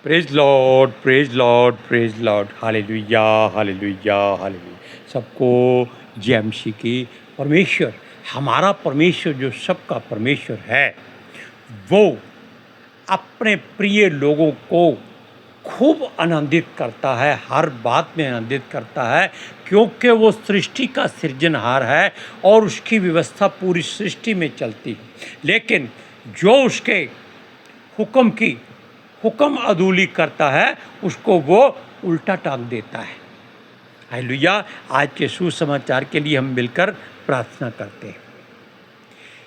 Praise Lord, praise Lord, praise Lord, hallelujah, hallelujah, hallelujah. सबको जय मसीह की। परमेश्वर, हमारा परमेश्वर जो सबका परमेश्वर है, वो अपने प्रिय लोगों को खूब आनंदित करता है, हर बात में आनंदित करता है, क्योंकि वो सृष्टि का सृजनहार है और उसकी व्यवस्था पूरी सृष्टि में चलती है। लेकिन जो उसके हुक्म अदूली करता है, उसको वो उल्टा टांग देता है। हालेलुया। आज के सुसमाचार के लिए हम मिलकर प्रार्थना करते हैं।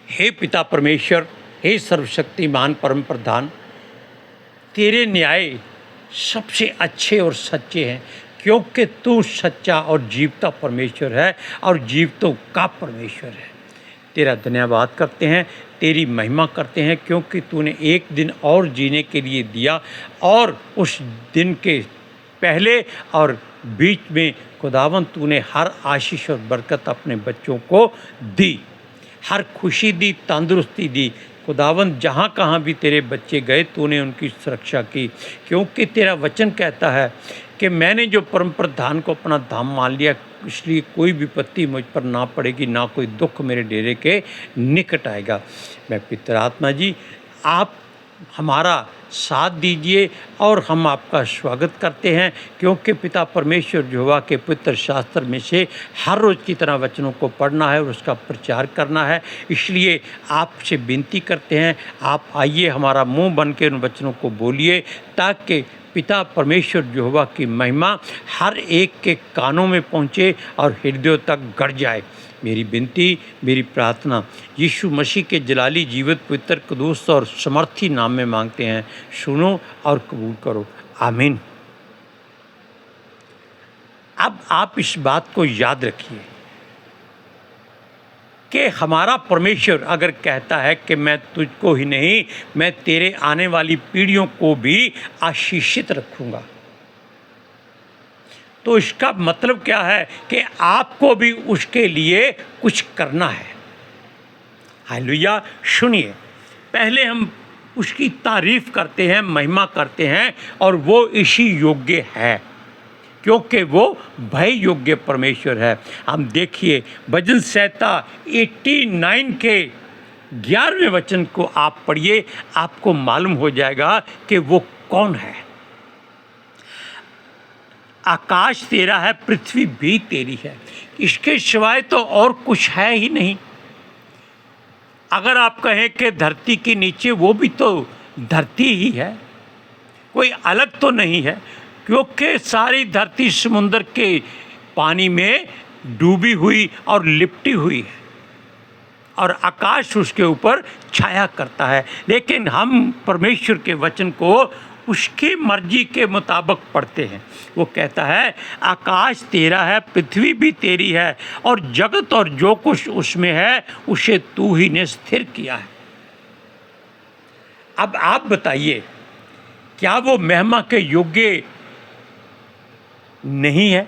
हे पिता परमेश्वर, हे सर्वशक्तिमान परम प्रधान, तेरे न्याय सबसे अच्छे और सच्चे हैं, क्योंकि तू सच्चा और जीवता परमेश्वर है और जीवतों का परमेश्वर है। तेरा धन्यवाद करते हैं, तेरी महिमा करते हैं, क्योंकि तूने एक दिन और जीने के लिए दिया और उस दिन के पहले और बीच में खुदावन तूने हर आशीष और बरकत अपने बच्चों को दी, हर खुशी दी, तंदुरुस्ती दी। खुदावन जहाँ कहाँ भी तेरे बच्चे गए तूने उनकी सुरक्षा की, क्योंकि तेरा वचन कहता है कि मैंने जो परम प्रधान को अपना धाम मान लिया, इसलिए कोई विपत्ति मुझ पर ना पड़ेगी, ना कोई दुख मेरे डेरे के निकट आएगा। मैं पितर आत्मा जी, आप हमारा साथ दीजिए और हम आपका स्वागत करते हैं, क्योंकि पिता परमेश्वर यहोवा के पवित्र शास्त्र में से हर रोज़ की तरह वचनों को पढ़ना है और उसका प्रचार करना है। इसलिए आपसे विनती करते हैं, आप आइए, हमारा मुंह बन के उन वचनों को बोलिए, ताकि पिता परमेश्वर यहोवा की महिमा हर एक के कानों में पहुँचे और हृदयों तक गड़ जाए। मेरी विनती, मेरी प्रार्थना यीशु मसीह के जलाली जीवित पवित्र कदूस और समर्थी नाम में मांगते हैं। सुनो और कबूल करो, आमीन। अब आप इस बात को याद रखिए कि हमारा परमेश्वर अगर कहता है कि मैं तुझको ही नहीं, मैं तेरे आने वाली पीढ़ियों को भी आशीषित रखूँगा, तो इसका मतलब क्या है कि आपको भी उसके लिए कुछ करना है। हालेलुया। सुनिए, पहले हम उसकी तारीफ करते हैं, महिमा करते हैं, और वो इसी योग्य है, क्योंकि वो भय योग्य परमेश्वर है। हम देखिए भजन संहिता 89 के 11वें वचन को आप पढ़िए, आपको मालूम हो जाएगा कि वो कौन है। आकाश तेरा है, पृथ्वी भी तेरी है, इसके सिवाय तो और कुछ है ही नहीं। अगर आप कहें कि धरती के नीचे, वो भी तो धरती ही है, कोई अलग तो नहीं है, क्योंकि सारी धरती समुद्र के पानी में डूबी हुई और लिपटी हुई है और आकाश उसके ऊपर छाया करता है। लेकिन हम परमेश्वर के वचन को उसकी मर्जी के मुताबिक पढ़ते हैं। वो कहता है आकाश तेरा है, पृथ्वी भी तेरी है, और जगत और जो कुछ उसमें है उसे तू ही ने स्थिर किया है। अब आप बताइए, क्या वो महिमा के योग्य नहीं है?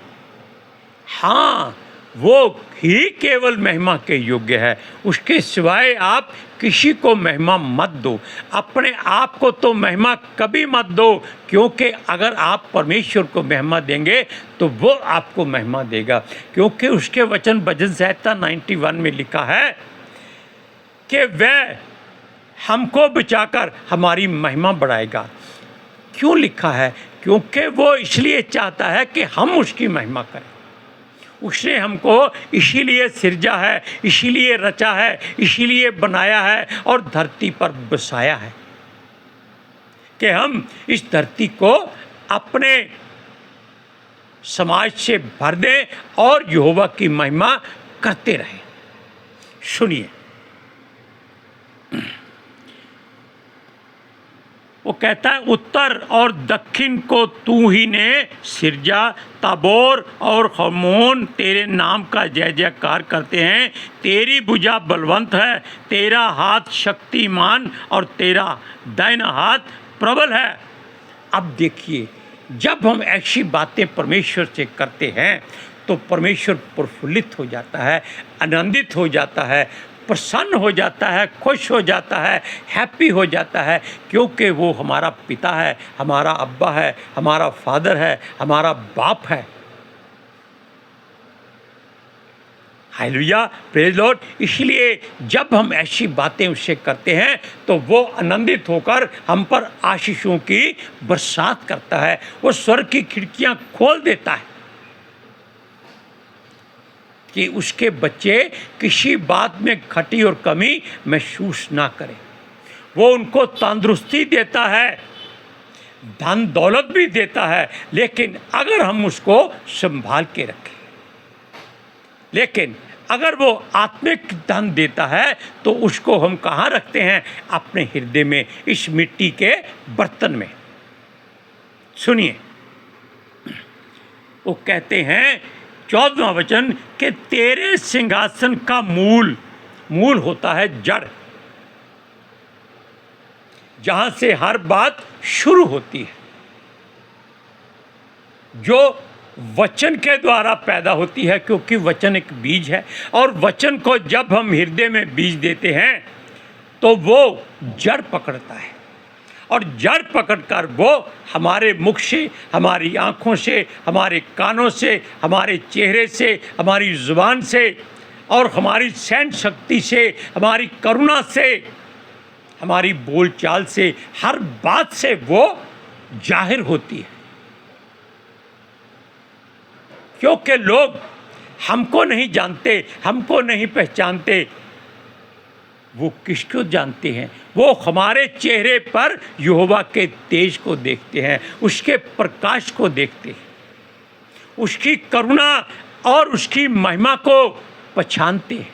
हाँ, वो ही केवल महिमा के योग्य है, उसके सिवाय आप किसी को महिमा मत दो। अपने आप को तो महिमा कभी मत दो, क्योंकि अगर आप परमेश्वर को महिमा देंगे तो वो आपको महिमा देगा, क्योंकि उसके वचन भजन संहिता 91 में लिखा है कि वह हमको बचाकर हमारी महिमा बढ़ाएगा। क्यों लिखा है? क्योंकि वो इसलिए चाहता है कि हम उसकी महिमा करें। उसने हमको इसीलिए सिरजा है, इसीलिए रचा है, इसीलिए बनाया है और धरती पर बसाया है कि हम इस धरती को अपने समाज से भर दें और यहोवा की महिमा करते रहें। सुनिए, वो कहता है उत्तर और दक्षिण को तू ही ने सिरजा, ताबोर और हर्मोन तेरे नाम का जय जयकार करते हैं। तेरी भुजा बलवंत है, तेरा हाथ शक्तिमान और तेरा दाहिना हाथ प्रबल है। अब देखिए, जब हम ऐसी बातें परमेश्वर से करते हैं तो परमेश्वर प्रफुल्लित हो जाता है, आनंदित हो जाता है, प्रसन्न हो जाता है, खुश हो जाता है, हैप्पी हो जाता है, क्योंकि वो हमारा पिता है, हमारा अब्बा है, हमारा फादर है, हमारा बाप है। Hallelujah, praise Lord. इसलिए जब हम ऐसी बातें उससे करते हैं तो वो आनंदित होकर हम पर आशीषों की बरसात करता है, वो स्वर्ग की खिड़कियां खोल देता है कि उसके बच्चे किसी बात में घटी और कमी महसूस ना करें। वो उनको तंदुरुस्ती देता है, धन दौलत भी देता है, लेकिन अगर हम उसको संभाल के रखें। लेकिन अगर वो आत्मिक धन देता है तो उसको हम कहाँ रखते हैं? अपने हृदय में, इस मिट्टी के बर्तन में। सुनिए, वो कहते हैं 14वां वचन कि तेरे सिंहासन का मूल होता है जड़, जहां से हर बात शुरू होती है, जो वचन के द्वारा पैदा होती है, क्योंकि वचन एक बीज है। और वचन को जब हम हृदय में बीज देते हैं तो वो जड़ पकड़ता है, और जड़ पकड़कर वो हमारे मुख से, हमारी आँखों से, हमारे कानों से, हमारे चेहरे से, हमारी ज़ुबान से और हमारी सहन शक्ति से, हमारी करुणा से, हमारी बोलचाल से, हर बात से वो जाहिर होती है। क्योंकि लोग हमको नहीं जानते, हमको नहीं पहचानते, वो किसको जानते हैं? वो हमारे चेहरे पर यहोवा के तेज को देखते हैं, उसके प्रकाश को देखते हैं, उसकी करुणा और उसकी महिमा को पहचानते हैं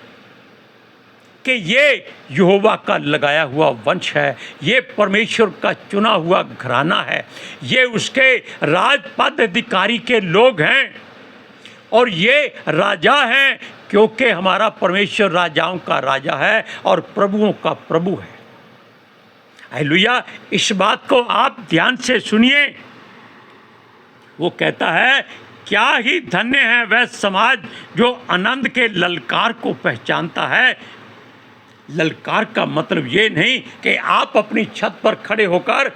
कि ये यहोवा का लगाया हुआ वंश है, ये परमेश्वर का चुना हुआ घराना है, ये उसके राजपद अधिकारी के लोग हैं, और ये राजा हैं, क्योंकि हमारा परमेश्वर राजाओं का राजा है और प्रभुओं का प्रभु है। हालेलुया, इस बात को आप ध्यान से सुनिए। वो कहता है, क्या ही धन्य है वह समाज जो आनंद के ललकार को पहचानता है। ललकार का मतलब ये नहीं कि आप अपनी छत पर खड़े होकर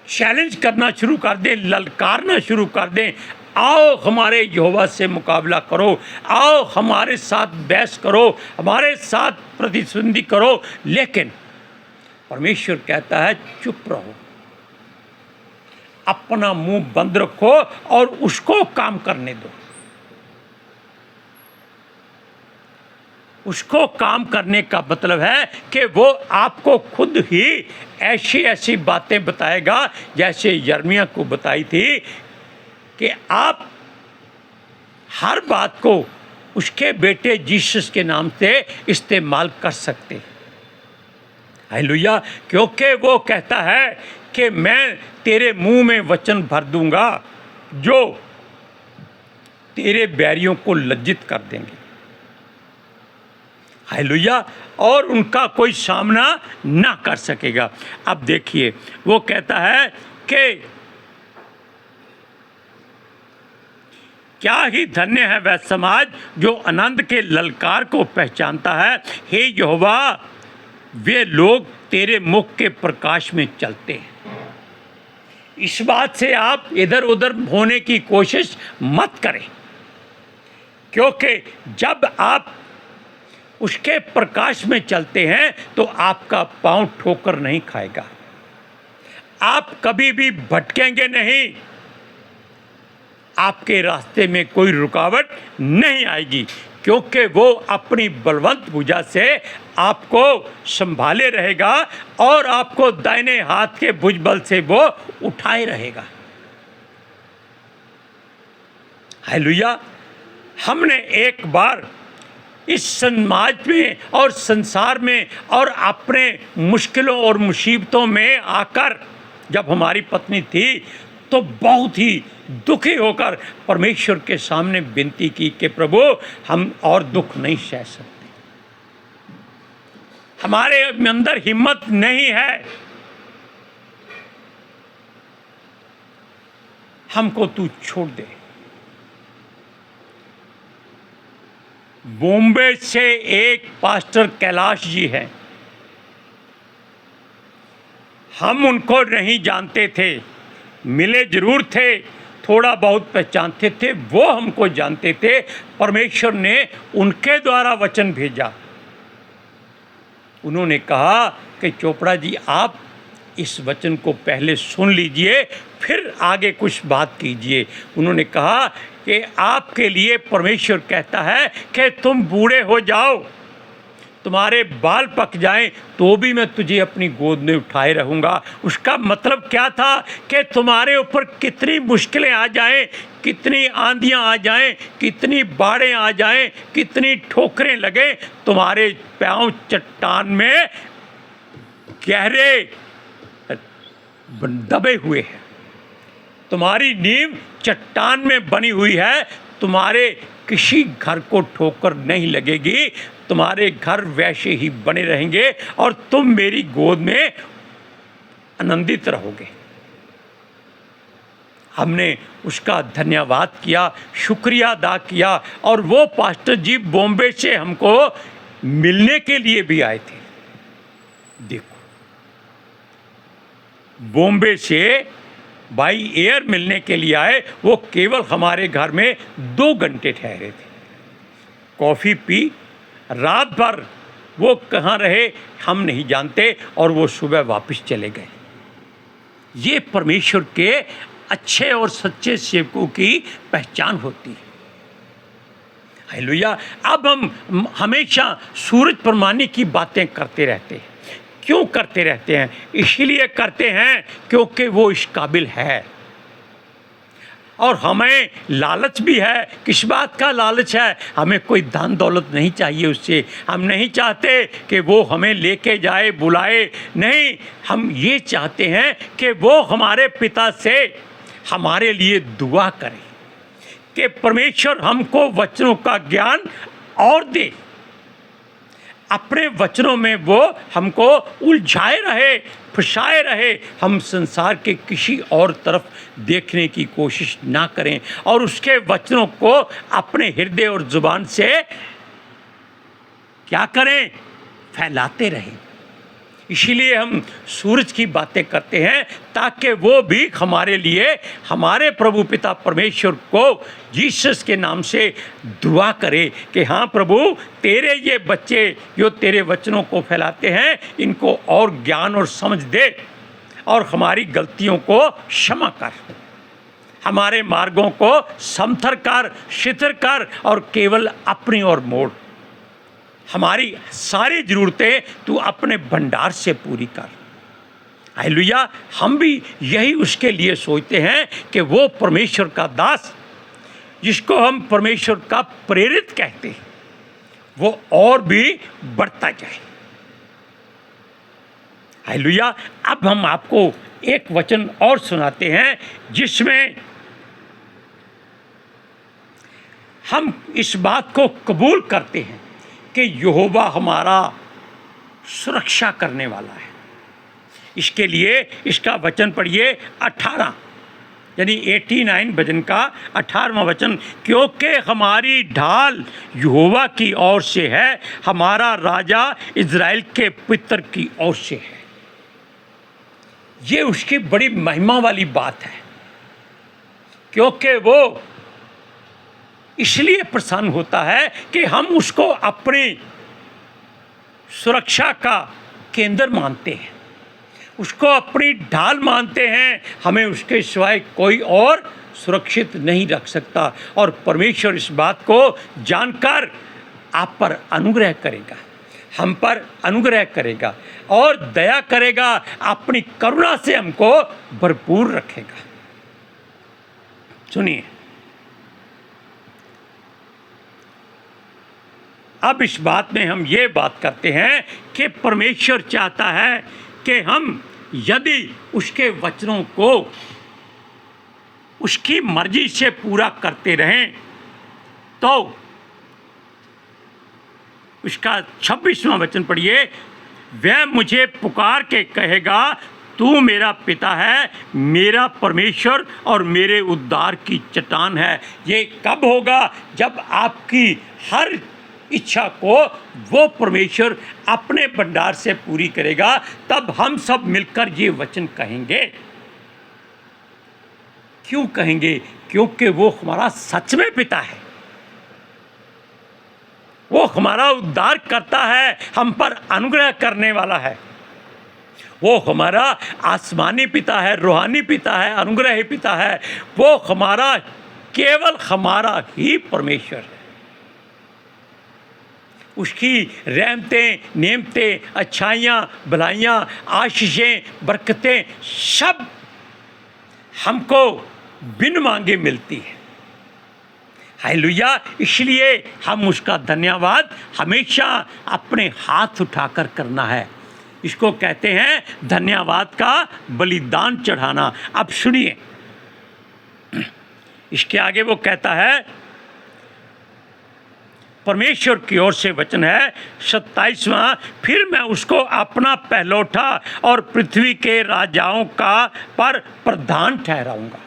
चैलेंज करना शुरू कर दें, ललकारना शुरू कर दें, आओ हमारे यहोवा से मुकाबला करो, आओ हमारे साथ बहस करो, हमारे साथ प्रतिद्वंदी करो। लेकिन परमेश्वर कहता है, चुप रहो, अपना मुंह बंद रखो और उसको काम करने दो। उसको काम करने का मतलब है कि वो आपको खुद ही ऐसी ऐसी बातें बताएगा, जैसे यिर्मयाह को बताई थी कि आप हर बात को उसके बेटे जीसस के नाम से इस्तेमाल कर सकते हैं। हालेलुया, क्योंकि वो कहता है कि मैं तेरे मुंह में वचन भर दूंगा जो तेरे बैरियों को लज्जित कर देंगे। हालेलुया, और उनका कोई सामना ना कर सकेगा। अब देखिए, वो कहता है कि क्या ही धन्य है वह समाज जो आनंद के ललकार को पहचानता है। हे यहोवा, वे लोग तेरे मुख के प्रकाश में चलते हैं। इस बात से आप इधर उधर होने की कोशिश मत करें, क्योंकि जब आप उसके प्रकाश में चलते हैं तो आपका पांव ठोकर नहीं खाएगा, आप कभी भी भटकेंगे नहीं, आपके रास्ते में कोई रुकावट नहीं आएगी, क्योंकि वो अपनी बलवंत भुजा से आपको संभाले रहेगा और आपको दाहिने हाथ के भुजबल से वो उठाए रहेगा। हालेलुया, हमने एक बार इस समाज में और संसार में और अपने मुश्किलों और मुसीबतों में आकर, जब हमारी पत्नी थी तो बहुत ही दुखी होकर परमेश्वर के सामने विनती की कि प्रभु, हम और दुख नहीं सह सकते, हमारे अंदर हिम्मत नहीं है, हमको तू छोड़ दे। बॉम्बे से एक पास्टर कैलाश जी हैं। हम उनको नहीं जानते थे, मिले जरूर थे, थोड़ा बहुत पहचानते थे, वो हमको जानते थे। परमेश्वर ने उनके द्वारा वचन भेजा। उन्होंने कहा कि चोपड़ा जी आप इस वचन को पहले सुन लीजिए, फिर आगे कुछ बात कीजिए। उन्होंने कहा कि आपके लिए परमेश्वर कहता है कि तुम बूढ़े हो जाओ, तुम्हारे बाल पक जाएं, तो भी मैं तुझे अपनी गोद में उठाए रहूँगा। उसका मतलब क्या था कि तुम्हारे ऊपर कितनी मुश्किलें आ जाएं, कितनी आंधियां आ जाएं, कितनी बाढ़ें आ जाएं, कितनी ठोकरें लगें, तुम्हारे पाँव चट्टान में गहरे दबे हुए हैं, तुम्हारी नींव चट्टान में बनी हुई है, तुम्हारे किसी घर को ठोकर नहीं लगेगी, तुम्हारे घर वैसे ही बने रहेंगे और तुम मेरी गोद में आनंदित रहोगे। हमने उसका धन्यवाद किया, शुक्रिया अदा किया, और वो पास्टर जी बॉम्बे से हमको मिलने के लिए भी आए थे। देखो, बॉम्बे से बाई एयर मिलने के लिए आए, वो केवल हमारे घर में 2 घंटे ठहरे थे, कॉफ़ी पी, रात भर वो कहाँ रहे हम नहीं जानते, और वो सुबह वापस चले गए। ये परमेश्वर के अच्छे और सच्चे सेवकों की पहचान होती है। हालेलुया। अब हम हमेशा सूरज परमानी की बातें करते रहते हैं। क्यों करते रहते हैं? इसलिए करते हैं क्योंकि वो इस काबिल है, और हमें लालच भी है। किस बात का लालच है? हमें कोई धन दौलत नहीं चाहिए उससे। हम नहीं चाहते कि वो हमें लेके जाए, बुलाए, नहीं। हम ये चाहते हैं कि वो हमारे पिता से हमारे लिए दुआ करें कि परमेश्वर हमको वचनों का ज्ञान और दे, अपने वचनों में वो हमको उलझाए रहे, फंसाए रहे, हम संसार के किसी और तरफ देखने की कोशिश ना करें, और उसके वचनों को अपने हृदय और जुबान से क्या करें? फैलाते रहें। इसीलिए हम सूरज की बातें करते हैं, ताकि वो भी हमारे लिए, हमारे प्रभु पिता परमेश्वर को जीसस के नाम से दुआ करे कि हाँ प्रभु, तेरे ये बच्चे जो तेरे वचनों को फैलाते हैं, इनको और ज्ञान और समझ दे, और हमारी गलतियों को क्षमा कर, हमारे मार्गों को समथर कर, शिथिल कर, और केवल अपनी ओर मोड़। हमारी सारी ज़रूरतें तू अपने भंडार से पूरी कर। हालेलुया। हम भी यही उसके लिए सोचते हैं कि वो परमेश्वर का दास, जिसको हम परमेश्वर का प्रेरित कहते हैं, वो और भी बढ़ता जाए। हालेलुया। अब हम आपको एक वचन और सुनाते हैं, जिसमें हम इस बात को कबूल करते हैं कि यहोवा हमारा सुरक्षा करने वाला है। इसके लिए इसका वचन पढ़िए 18, यानी 89 भजन का 18वां वचन। क्योंकि हमारी ढाल यहोवा की ओर से है, हमारा राजा इज़राइल के पितर की ओर से है। ये उसकी बड़ी महिमा वाली बात है, क्योंकि वो इसलिए प्रसन्न होता है कि हम उसको अपनी सुरक्षा का केंद्र मानते हैं, उसको अपनी ढाल मानते हैं। हमें उसके सिवाय कोई और सुरक्षित नहीं रख सकता, और परमेश्वर इस बात को जानकर आप पर अनुग्रह करेगा, हम पर अनुग्रह करेगा और दया करेगा, अपनी करुणा से हमको भरपूर रखेगा। सुनिए, अब इस बात में हम ये बात करते हैं कि परमेश्वर चाहता है कि हम यदि उसके वचनों को उसकी मर्जी से पूरा करते रहें, तो उसका 26वां वचन पढ़िए। वह मुझे पुकार के कहेगा, तू मेरा पिता है, मेरा परमेश्वर और मेरे उद्धार की चट्टान है। ये कब होगा? जब आपकी हर इच्छा को वो परमेश्वर अपने भंडार से पूरी करेगा, तब हम सब मिलकर ये वचन कहेंगे। क्यों कहेंगे? क्योंकि वो हमारा सच में पिता है, वो हमारा उद्धार करता है, हम पर अनुग्रह करने वाला है। वो हमारा आसमानी पिता है, रूहानी पिता है, अनुग्रही पिता है। वो हमारा, केवल हमारा ही परमेश्वर है। उसकी रहमतें, नेमतें, अच्छाइयाँ, भलाइयाँ, आशीषें, बरकतें सब हमको बिन मांगे मिलती है। हालेलुया। इसलिए हम उसका धन्यवाद हमेशा अपने हाथ उठाकर करना है। इसको कहते हैं धन्यवाद का बलिदान चढ़ाना। अब सुनिए, इसके आगे वो कहता है, परमेश्वर की ओर से वचन है 27वां, फिर मैं उसको अपना पहलौठा और पृथ्वी के राजाओं का पर प्रधान ठहराऊंगा।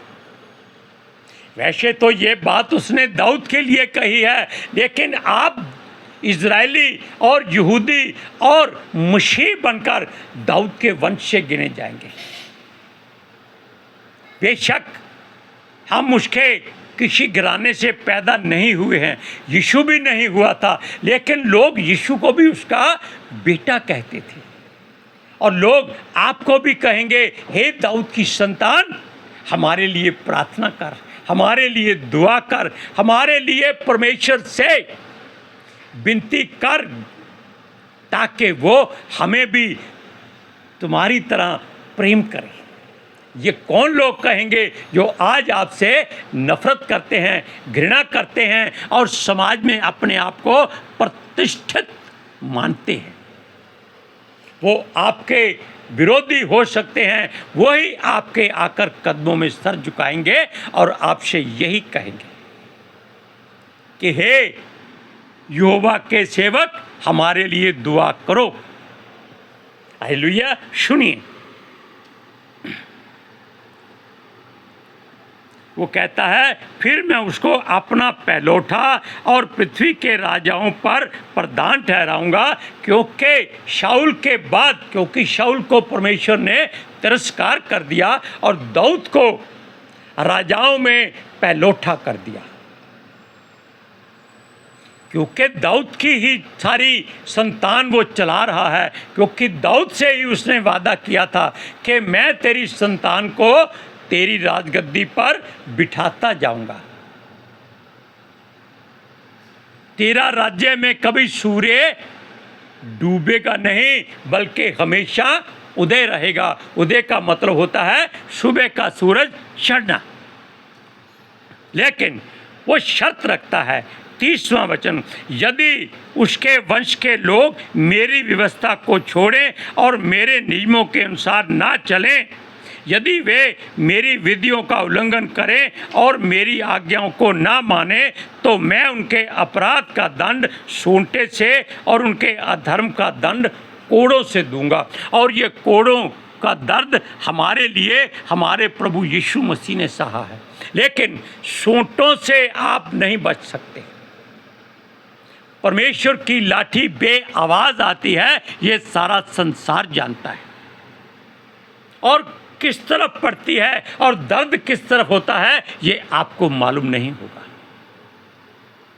वैसे तो ये बात उसने दाऊद के लिए कही है, लेकिन आप इजरायली और यहूदी और मसीह बनकर दाऊद के वंश से गिने जाएंगे। बेशक हम उसके किसी घराने से पैदा नहीं हुए हैं, यीशु भी नहीं हुआ था, लेकिन लोग यीशु को भी उसका बेटा कहते थे। और लोग आपको भी कहेंगे, हे दाऊद की संतान, हमारे लिए प्रार्थना कर, हमारे लिए दुआ कर, हमारे लिए परमेश्वर से विनती कर, ताकि वो हमें भी तुम्हारी तरह प्रेम करे। ये कौन लोग कहेंगे जो आज आपसे नफरत करते हैं, घृणा करते हैं और समाज में अपने आप को प्रतिष्ठित मानते हैं? वो आपके विरोधी हो सकते हैं, वही आपके आकर कदमों में सर झुकाएंगे और आपसे यही कहेंगे कि हे यहोवा के सेवक, हमारे लिए दुआ करो। हालेलुया। सुनिए, वो कहता है, फिर मैं उसको अपना पहलौठा और पृथ्वी के राजाओं पर प्रधान ठहराऊंगा। क्योंकि शाऊल को परमेश्वर ने तिरस्कार कर दिया और दाऊद को राजाओं में पहलौठा कर दिया। क्योंकि दाऊद की ही सारी संतान वो चला रहा है, क्योंकि दाऊद से ही उसने वादा किया था कि मैं तेरी संतान को तेरी राजगद्दी पर बिठाता जाऊंगा। तेरा राज्य में कभी सूर्य डूबेगा नहीं, बल्कि हमेशा उदय रहेगा। उदय का मतलब होता है सुबह का सूरज चढ़ना। लेकिन वो शर्त रखता है, 30वां वचन, यदि उसके वंश के लोग मेरी व्यवस्था को छोड़ें और मेरे नियमों के अनुसार ना चलें, यदि वे मेरी विधियों का उल्लंघन करें और मेरी आज्ञाओं को ना माने, तो मैं उनके अपराध का दंड सोंटे से और उनके अधर्म का दंड कोड़ों से दूंगा। और ये कोड़ों का दर्द हमारे लिए हमारे प्रभु यीशु मसीह ने सहा है, लेकिन सोंटों से आप नहीं बच सकते। परमेश्वर की लाठी बेआवाज आती है, ये सारा संसार जानता है, और किस तरफ पड़ती है और दर्द किस तरफ होता है ये आपको मालूम नहीं होगा।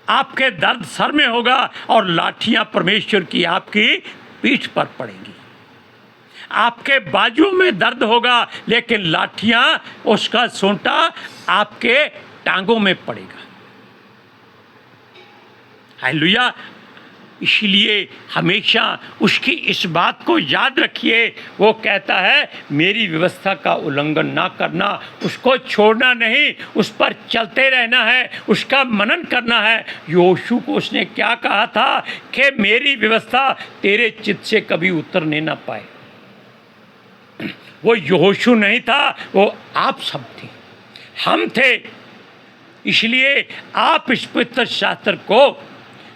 आपके दर्द सर में होगा और लाठियां परमेश्वर की आपकी पीठ पर पड़ेंगी। आपके बाजुओं में दर्द होगा, लेकिन लाठियां, उसका सोंटा आपके टांगों में पड़ेगा। हालेलुया। इसलिए हमेशा उसकी इस बात को याद रखिए। वो कहता है मेरी व्यवस्था का उल्लंघन ना करना, उसको छोड़ना नहीं, उस पर चलते रहना है, उसका मनन करना है। यहोशू को उसने क्या कहा था कि मेरी व्यवस्था तेरे चित्त से कभी उतरने ना पाए। वो यहोशू नहीं था, वो आप सब थे, हम थे। इसलिए आप इस पवित्र शास्त्र को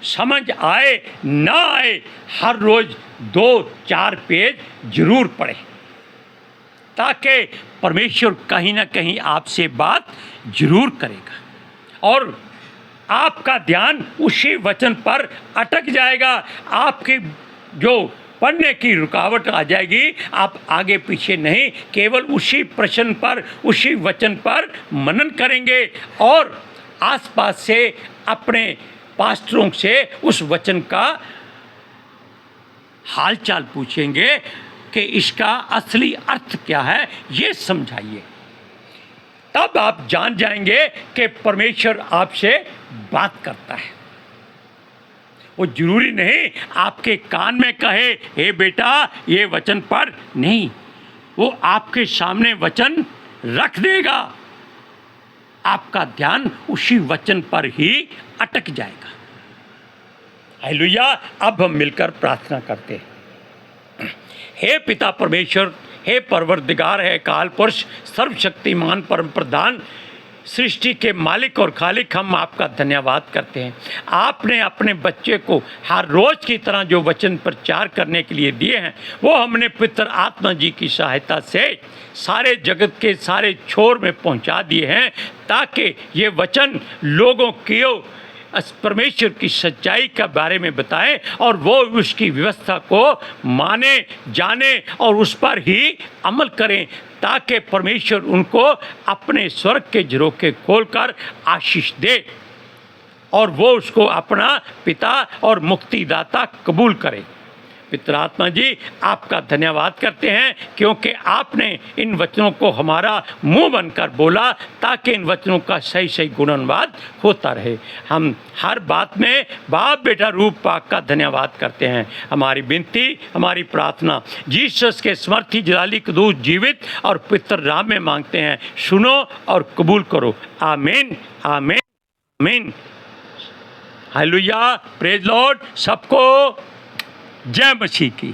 समझ आए ना आए, हर रोज 2-4 पेज जरूर पढ़ें, ताकि परमेश्वर कहीं ना कहीं आपसे बात जरूर करेगा। और आपका ध्यान उसी वचन पर अटक जाएगा। आपकी जो पढ़ने की रुकावट आ जाएगी, आप आगे पीछे नहीं, केवल उसी प्रश्न पर, उसी वचन पर मनन करेंगे और आसपास से अपने पास्टरों से उस वचन का हालचाल पूछेंगे कि इसका असली अर्थ क्या है, ये समझाइए। तब आप जान जाएंगे कि परमेश्वर आपसे बात करता है। वो जरूरी नहीं आपके कान में कहे हे बेटा ये वचन पढ़, नहीं, वो आपके सामने वचन रख देगा, आपका ध्यान उसी वचन पर ही अटक जाएगा। हालेलुया। अब हम मिलकर प्रार्थना करते हैं। हे पिता परमेश्वर, हे परवरदिगार, है काल पुरुष, सर्वशक्तिमान परम प्रधान, सृष्टि के मालिक और खालिक, हम आपका धन्यवाद करते हैं। आपने अपने बच्चे को हर रोज़ की तरह जो वचन प्रचार करने के लिए दिए हैं, वो हमने पवित्र आत्मा जी की सहायता से सारे जगत के सारे छोर में पहुंचा दिए हैं, ताकि ये वचन लोगों की परमेश्वर की सच्चाई के बारे में बताएं और वो उसकी व्यवस्था को माने, जाने और उस पर ही अमल करें, ताकि परमेश्वर उनको अपने स्वर्ग के झरोखे खोलकर आशीष दे और वो उसको अपना पिता और मुक्तिदाता कबूल करे। पिता आत्मा जी, आपका धन्यवाद करते हैं, क्योंकि आपने इन वचनों को हमारा मुंह बनकर बोला, ताकि इन वचनों का सही सही गुणानुवाद होता रहे। हम हर बात में बाप बेटा रूप पाक का धन्यवाद करते हैं। हमारी विनती, हमारी प्रार्थना जीसस के समर्थी जलाली कदूस जीवित और पवित्र नाम में मांगते हैं। सुनो और कबूल करो। आमीन, आमीन, आमीन। Hallelujah, praise Lord. सबको जय मसीह की।